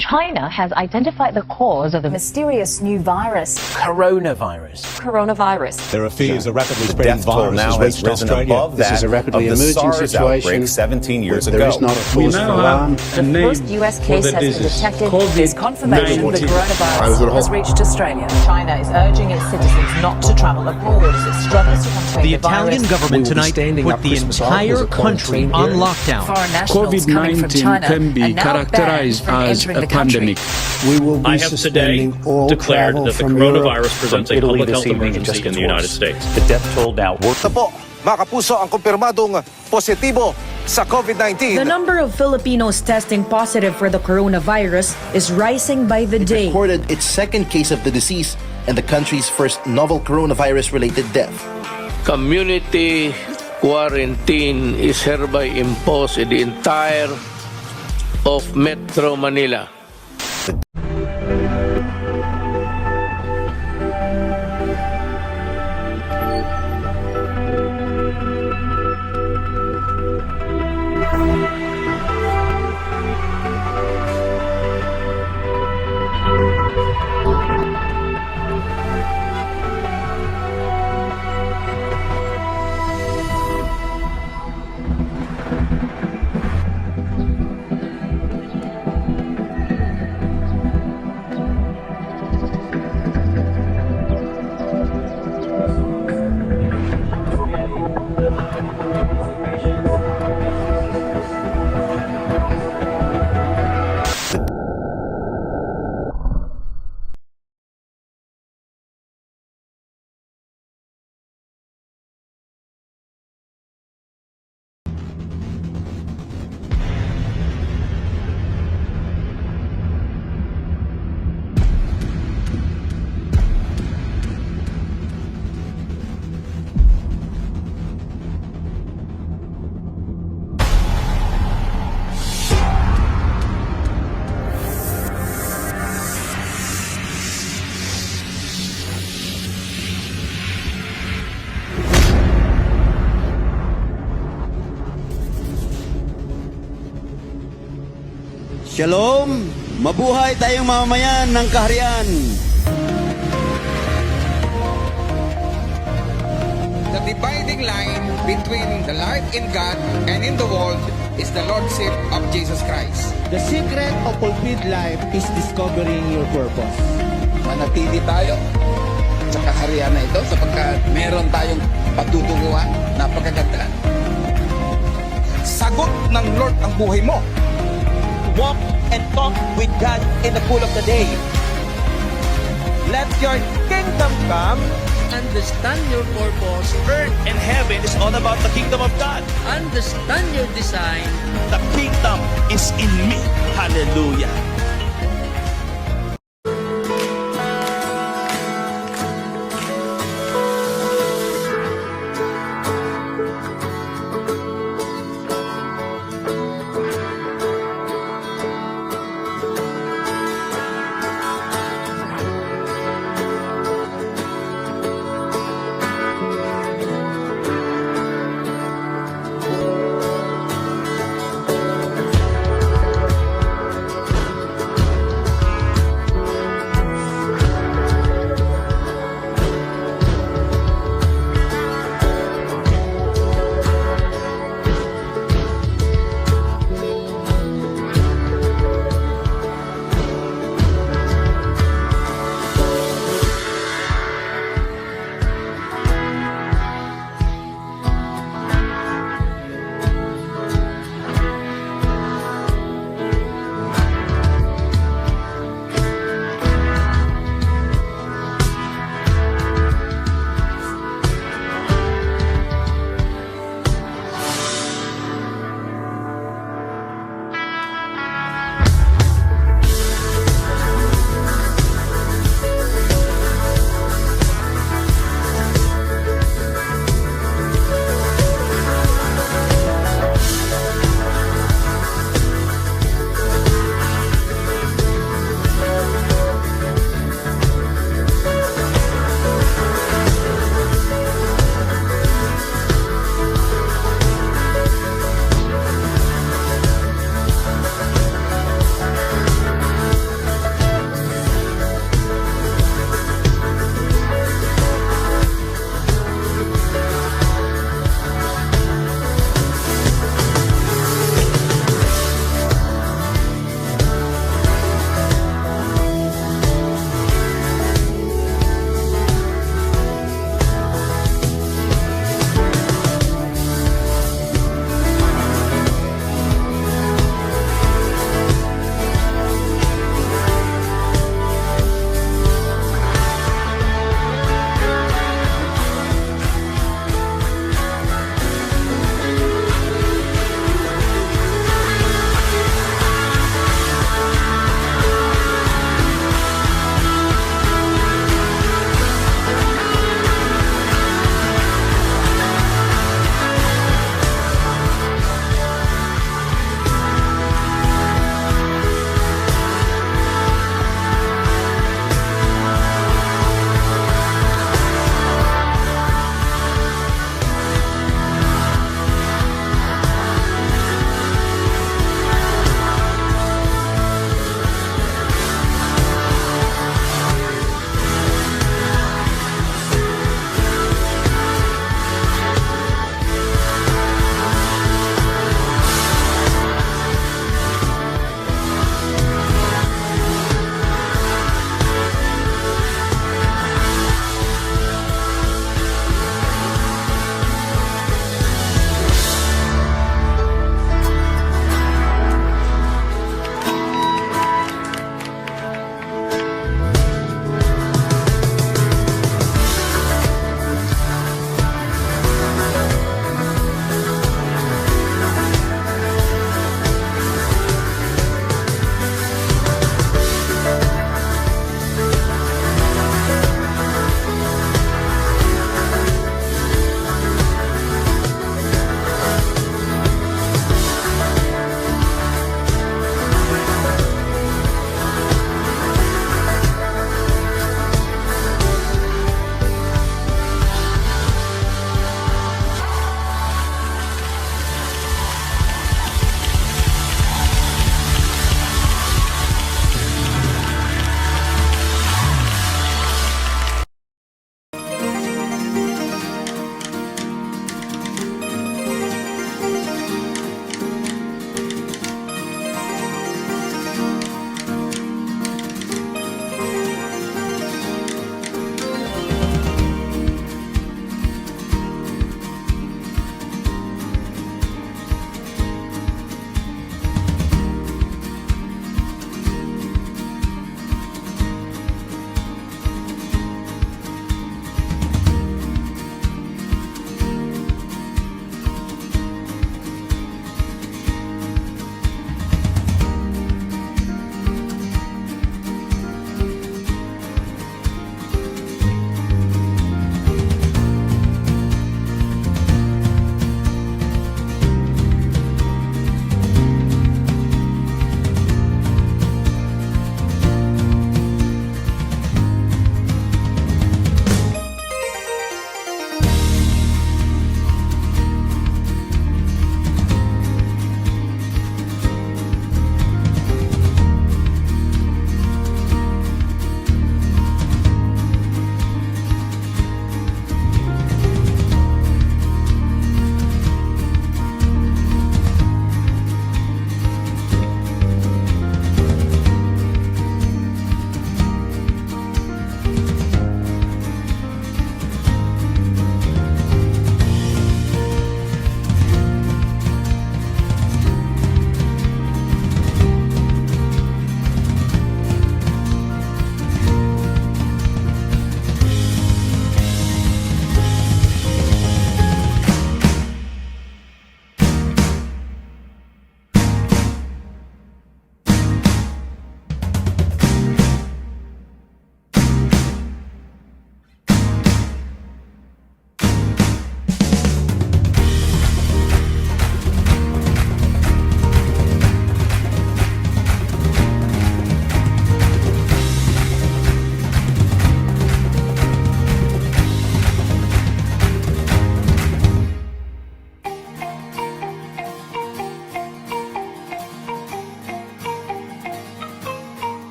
China has identified the cause of the mysterious new virus. Coronavirus. There are fears a rapidly spreading Death toll virus now has has reached risen Australia. above that This is a rapidly of the emerging SARS situation. outbreak 17 years There ago. is not a We cause for now alarm. have a The name first US for case the has been disease. detected. COVID-19. There's confirmation the I coronavirus was at has home. reached Australia. China is urging its citizens not to travel abroad as it struggles to contain The the virus. Italian government We will be tonight standing put up the Christmas Island entire as a country quarantine on area. lockdown. Foreign nationals coming from COVID-19 China can be are now characterized banned from as entering a the country. pandemic. We will be I have today suspending all declared travel that the from coronavirus Europe, presents from a Italy public this health evening. It emergency just in gets the United worse. States. The death toll now Ito po, mga kapuso, ang kumpirmadong positibo sa COVID-19. The number of Filipinos testing positive for the coronavirus is rising by the day. Recorded its second case of the disease and the country's first novel coronavirus-related death. Community quarantine is hereby imposed in the entire of Metro Manila. Shalom! Mabuhay tayong mamamayan ng kaharian! The dividing line between the life in God and in the world is the Lordship of Jesus Christ. The secret of fulfilled life is discovering your purpose. Manatili tayo sa kaharian na ito sapagkat meron tayong patutunguhan, napakaganda. Sagot ng Lord ang buhay mo. Walk and talk with God in the cool of the day. Let your kingdom come. Understand your purpose. Earth and heaven is all about the kingdom of God. Understand your design. The kingdom is in me. Hallelujah.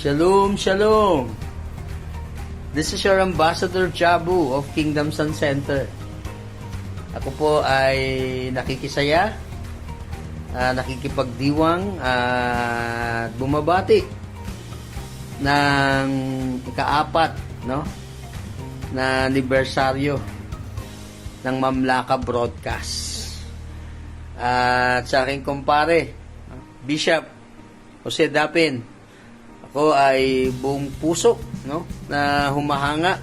Shalom, shalom. This is your Ambassador Jabu of Kingdom Sun Center. Ako po ay nakikisaya, nakikipagdiwang at bumabati ng ika-4 na anibersaryo ng Mamlaka Broadcast. At sa aking kumpare, Bishop Jose Dapin, ako ay buong puso na humahanga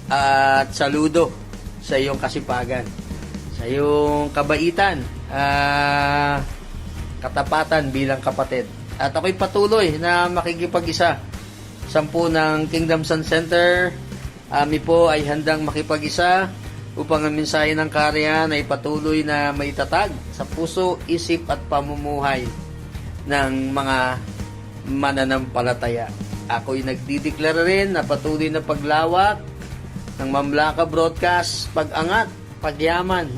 at saludo sa iyong kasipagan, sa iyong kabaitan, katapatan bilang kapatid. At ako'y patuloy na makikipag-isa. 10 ng Kingdom Sun Center, kami po ay handang makipag-isa upang ang mensahe ng kaharian ay patuloy na maitatag sa puso, isip at pamumuhay ng mga mananampalataya. Ako'y nagdideklara rin na patuloy na paglawak ng Mamlaka Broadcast, pag-angat, pagyaman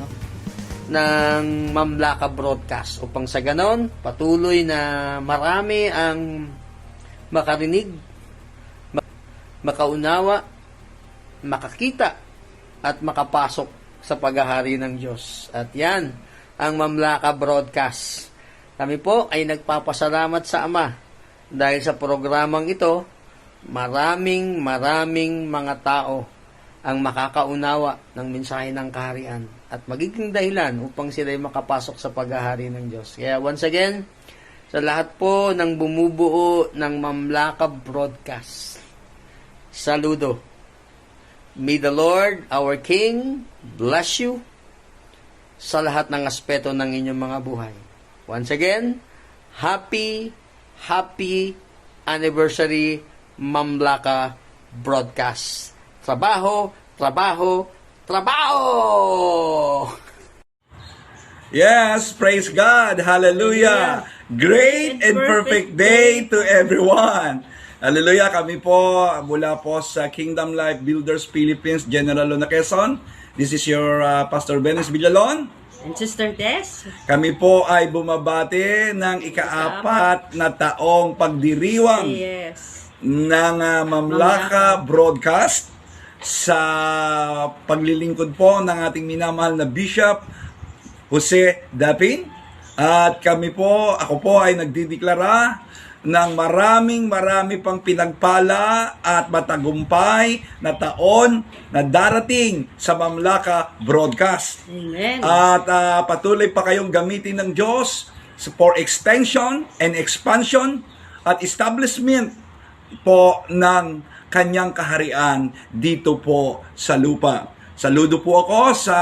ng Mamlaka Broadcast upang sa ganon patuloy na marami ang makarinig, makaunawa, makakita at makapasok sa paghahari ng Diyos. At yan ang Mamlaka Broadcast. Kami po ay nagpapasalamat sa Ama dahil sa programang ito, maraming mga tao ang makakaunawa ng mensahe ng kaharian at magiging dahilan upang sila'y makapasok sa paghahari ng Diyos. Kaya once again, sa lahat po ng bumubuo ng Mamlaka Broadcast, saludo. May the Lord, our King, bless you sa lahat ng aspeto ng inyong mga buhay. Once again, happy anniversary Mamlaka Broadcast. Trabaho, trabaho, trabaho! Yes, praise God. Hallelujah. Great and perfect day to everyone. Hallelujah. Kami po mula po sa Kingdom Life Builders Philippines, General Lona, Quezon. This is your Pastor Benes Villalon. And Sister Tess. Kami po ay bumabati ng ika-4 na taong pagdiriwang ng Mamlaka Broadcast sa paglilingkod po ng ating minamahal na Bishop Jose Dapin. At ako po ay nagdideklara ng marami pang pinagpala at matagumpay na taon na darating sa Mamlaka Broadcast. Amen. At patuloy pa kayong gamitin ng Diyos for extension and expansion at establishment po ng kanyang kaharian dito po sa lupa. Saludo po ako sa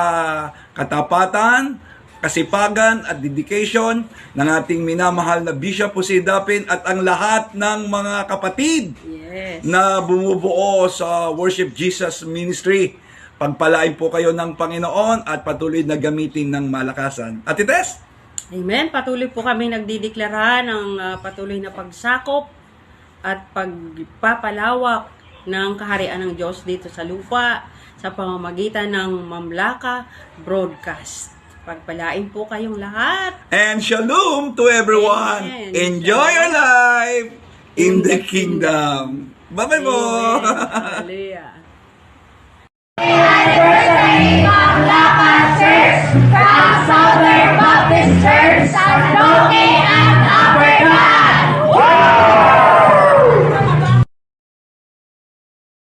katapatan, kasipagan at dedication ng ating minamahal na Bishop Jose Dapin at ang lahat ng mga kapatid na bumubuo sa Worship Jesus Ministry. Pagpalain po kayo ng Panginoon at patuloy na gamitin ng malakasan. Ate Tess? Amen. Patuloy po kami nagdideklara ng patuloy na pagsakop at pagpapalawak ng kaharian ng Diyos dito sa lupa sa pamamagitan ng Mamlaka Broadcast. Pagpalain po kayong lahat. And shalom to everyone. Amen. Enjoy your life in the kingdom. Bye-bye po. Hallelujah.